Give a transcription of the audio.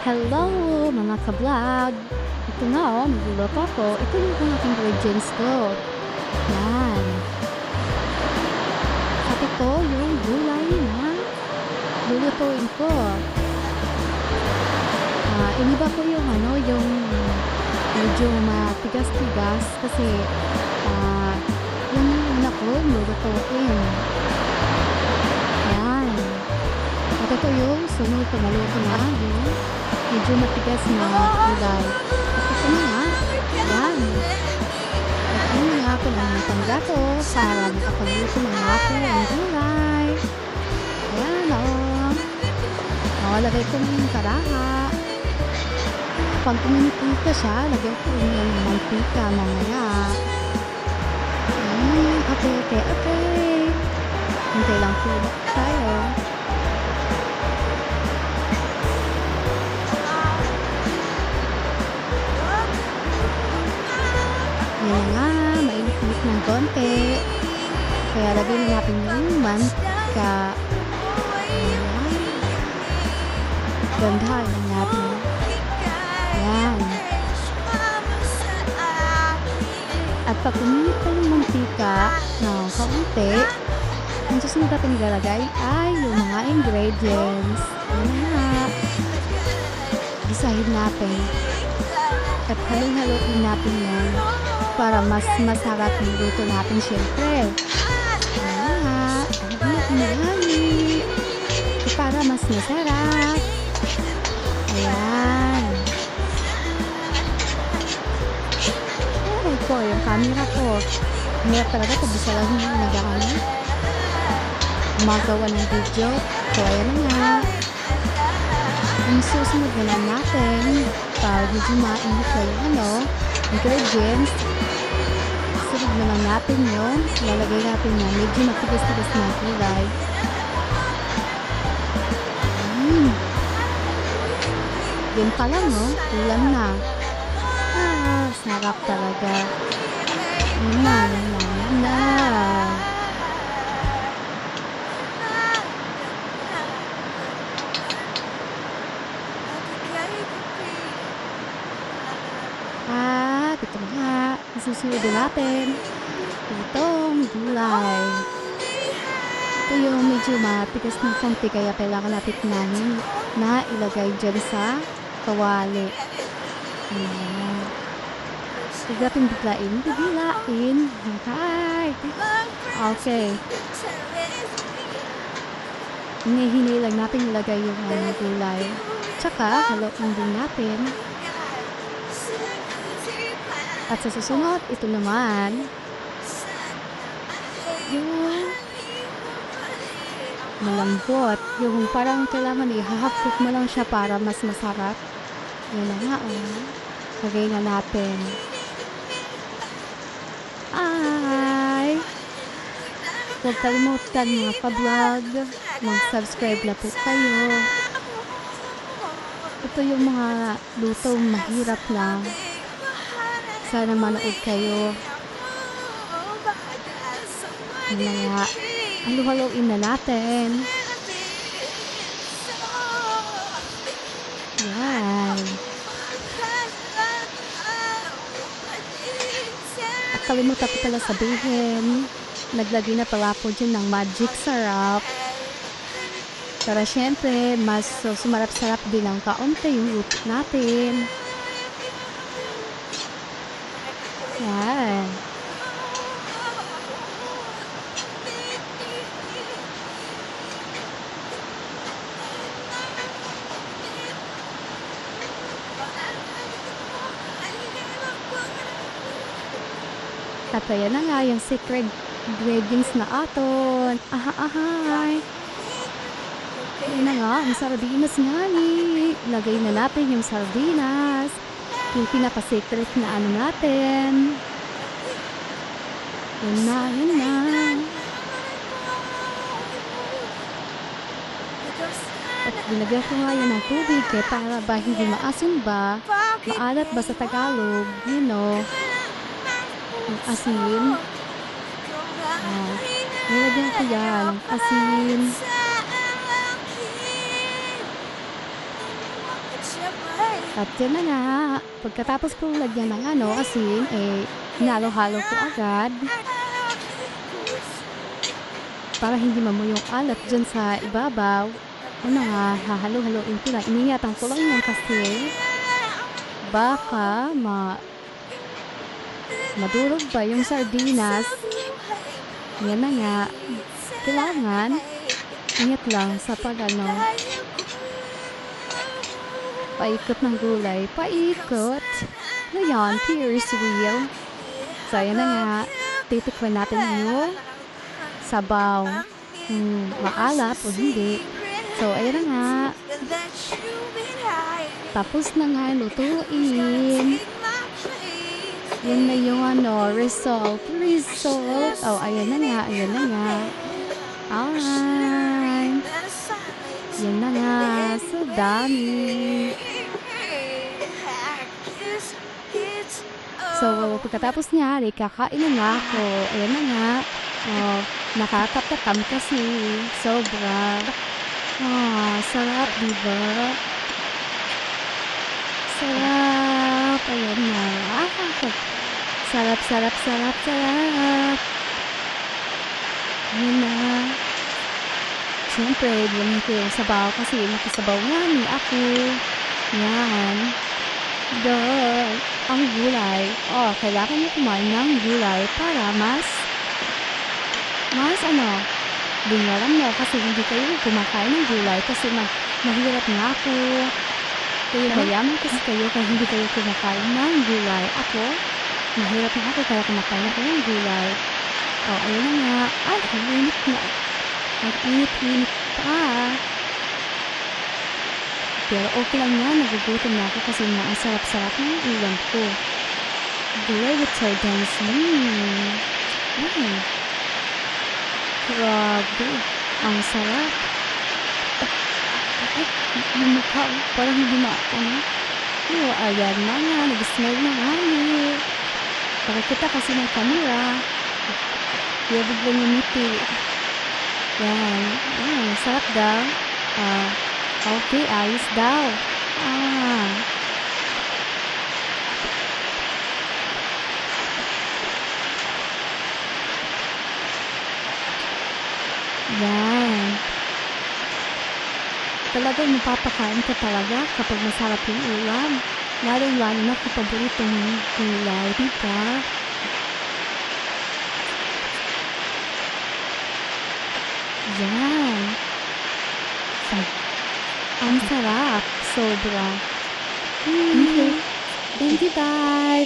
Hello mga ka-vlog! Ito na magluluto ako. Ito yung mga ingredients ko. Yan. At ito yung gulay na lulutuin ko. Iniba ko yung yung medyo matigas-tigas kasi yung una ko lulutuin. Yan. At ito yung sunod ko maluto na yung medyo matigas na gulay. At ito na nga. Yan. At yun nga ako ng panggato para makapagluto ng ako ng gulay. Ayan lagay ko ng karaha. Pag puminipita siya, lagay ko ng mantika mamaya. Okay. Hintay lang po tayo. Yan nga, mainit-init ng konti. Kaya lagyan natin yung mantika. Gandahan natin. Yan. At pag uminit pa yung mantika ng kaunti, ang susunod natin ilalagay ay yung mga ingredients. Yan nga. Gisahin natin. At halong-haloin natin yan para mas masarap yung luto natin syempre. Yan nga. Halo-halo. Para mas masarap. Ayan. Ko yung camera ko. Hirap talaga ito. Bisa lang yung magawa ng video. So, ayan nga. Ang susunod na lang natin para medyo mainit na yung ingredients. Sunod na lang natin yung lalagay natin na medyo matigas-tigas na gulay. Yan pa lang ulam na. Sarap talaga. Na. Ito nga. Isusunod natin. Itong gulay. Ito yung medyo matigas ng konti kaya kailangan natin na ilagay dyan sa kawali. Ayan. Huwag natin biglain. Okay. Hinihinay lang natin ilagay yung gulay. Tsaka, haluin din natin. At sa susunod, ito naman. Yung malambot. Yung parang kailangan ihahapot mo lang siya para mas masarap. Yan na nga lagay na natin. Huwag kalimutan mga ka-vlog. Mag-subscribe na po kayo. Ito yung mga luto mahirap lang. Sana manood kayo. Yan na nga. Halo-haloin na natin. Yan. At kalimutan ko pala sabihin, naglagay na pala po dyan ng magic syrup. Para syempre, mas sumarap-sarap din ang kaunti yung luto natin. Yan. At ayan na nga yung secret ingredients na aton. Ayan na nga, ang sardinas nga ni. Lagay na natin yung sardinas. Yung pinaka-secret na natin. Yan na. At binagyan ko nga yan ng tubig para ba hindi maasim ba, maalat ba sa Tagalog, ang asin. Nilagyan ko yan ng asin. At yun na nga, pagkatapos kong lagyan ng asin, hinalo-halo ko agad para hindi mamuyo yung alat dyan sa ibabaw. Una nga, hahalo-haloin ko lang. Iningatan ko lang yan kasi baka madurog pa yung sardinas. Yan na nga, kailangan ingat lang sa paikot ng gulay. Paikot. Ngayon, Ferris wheel. So, yan na nga. Titikman natin yung sabaw. Maalat o hindi. So, ayan na nga. Tapos na nga lutuin. Yan na yung result. Oh, ayan na nga. Alright. Yan na nga. So, dami. So, pagkatapos niya, kakain na nga ako. Ayan na nga. Oh, nakakatakam kasi. Sobra. Sarap, diba? Sarap. Ayan na. Sarap. Ayan na. Siyempre, buwan ko yung sabaw kasi nakisabaw nga ni ako. Yan. Ang gulay. Kailangan mo kumain ng gulay para mas bingalan mo kasi hindi kayo kumakain ng gulay kasi mahirap nga ako. Kaya mayaman kasi kayo kaya hindi kayo kumakain ng gulay. Ako, mahirap na ako kaya kumakain ako ng gulay. Ayun na nga. Ay, init na. Nag-init pa. Pero okay lang yan. Nagugutom na ako kasi nga ang sarap-sarap ng ulam ko. Gulay with sardines. Grabe. Ang sarap. Yung mukha, parang hindi ayan na nga. Nag-smile na nga ni. Pakikita kasi ng camera. Kaya biglang ngumiti. Yan. Sarap daw. Okay, ayos daw. Yan. Talagang mapapakain ka talaga kapag masarap yung ulam. Lalo-lalo na kung paboritong gulay, diba? Yan. Ang sarap. Sobra. Thank you, guys.